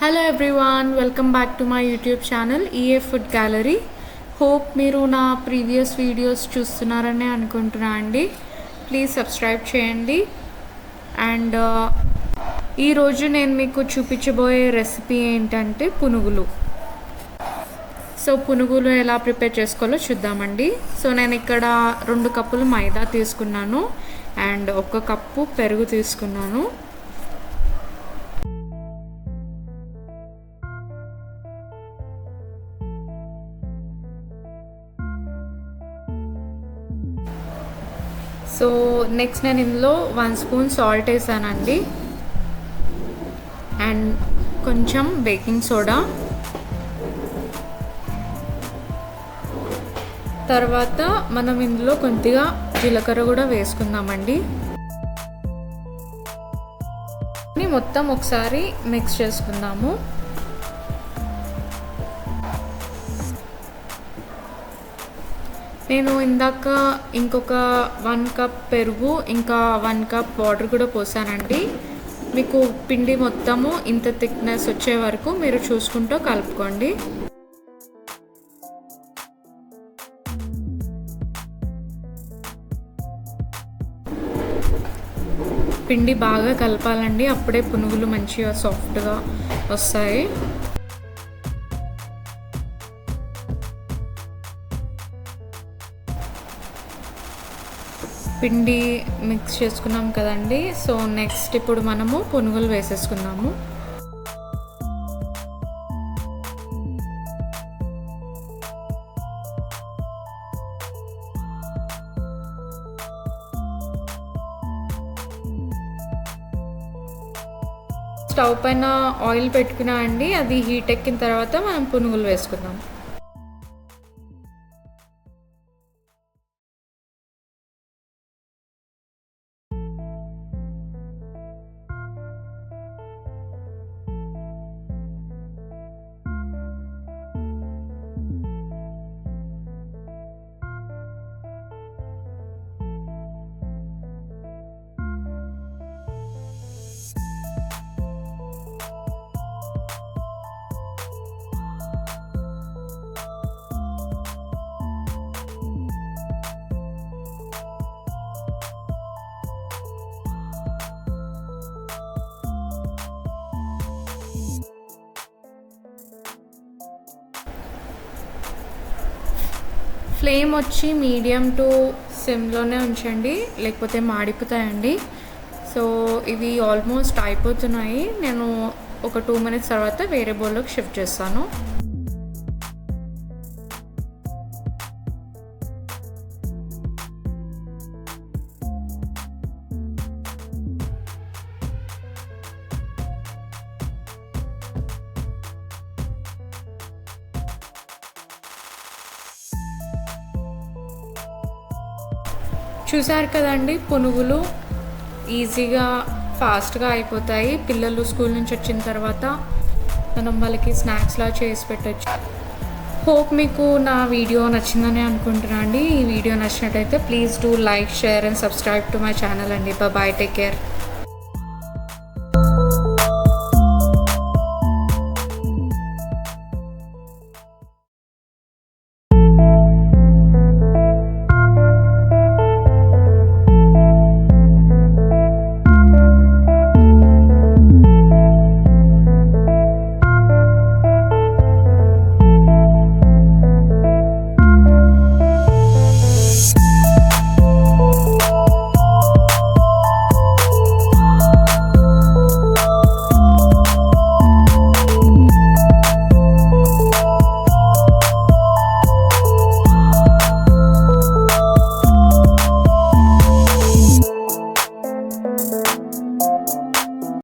Hello everyone, welcome back to my YouTube channel EA food gallery. Hope మీరు నా previous videos చూస్తున్నారని అనుకుంటున్నా అండి. ప్లీజ్ సబ్స్క్రైబ్ చేయండి. అండ్ ఈరోజు నేను మీకు చూపించబోయే రెసిపీ ఏంటంటే పునుగులు. సో పునుగులు ఎలా ప్రిపేర్ చేసుకోవాలో చూద్దామండి. సో నేను ఇక్కడ 2 కప్పులు మైదా తీసుకున్నాను అండ్ 1 కప్పు పెరుగు తీసుకున్నాను. సో నెక్స్ట్ నేను ఇందులో 1 స్పూన్ సాల్ట్ వేసానండి అండ్ కొంచెం బేకింగ్ సోడా. తర్వాత మనం ఇందులో కొద్దిగా జీలకర్ర కూడా వేసుకుందామండి. మొత్తం ఒకసారి మిక్స్ చేసుకుందాము. నేను ఇందాక ఇంకొక 1 కప్ పెరుగు ఇంకా 1 కప్ వాటర్ కూడా పోసానండి. మీకు పిండి మొత్తము ఇంత థిక్నెస్ వచ్చే వరకు మీరు చూసుకుంటూ కలుపుకోండి. పిండి బాగా కలపాలండి, అప్పుడే పునుగులు మంచిగా సాఫ్ట్గా వస్తాయి. పిండి మిక్స్ చేసుకున్నాం కదండి. సో నెక్స్ట్ ఇప్పుడు మనము పునుగులు వేసేసుకున్నాము. స్టవ్ పైన ఆయిల్ పెట్టుకున్నా అండి, అది హీట్ ఎక్కిన తర్వాత మనం పునుగులు వేసుకుందాం. ఫ్లేమ్ వచ్చి మీడియం టు సిమ్లోనే ఉంచండి, లేకపోతే మాడిపోతాయండి. సో ఇవి ఆల్మోస్ట్ అయిపోతున్నాయి. నేను ఒక 2 మినిట్స్ తర్వాత వేరే బౌల్లోకి షిఫ్ట్ చేస్తాను. చూసారు కదండి, పునుగులు ఈజీగా ఫాస్ట్గా అయిపోతాయి. పిల్లలు స్కూల్ నుంచి వచ్చిన తర్వాత మనం వాళ్ళకి స్నాక్స్లా చేసి పెట్టచ్చు. హోప్ మీకు నా వీడియో నచ్చిందని అనుకుంటున్నాను అండి. ఈ వీడియో నచ్చినట్టయితే please do like, share and subscribe to my channel అండి. Bye, take care.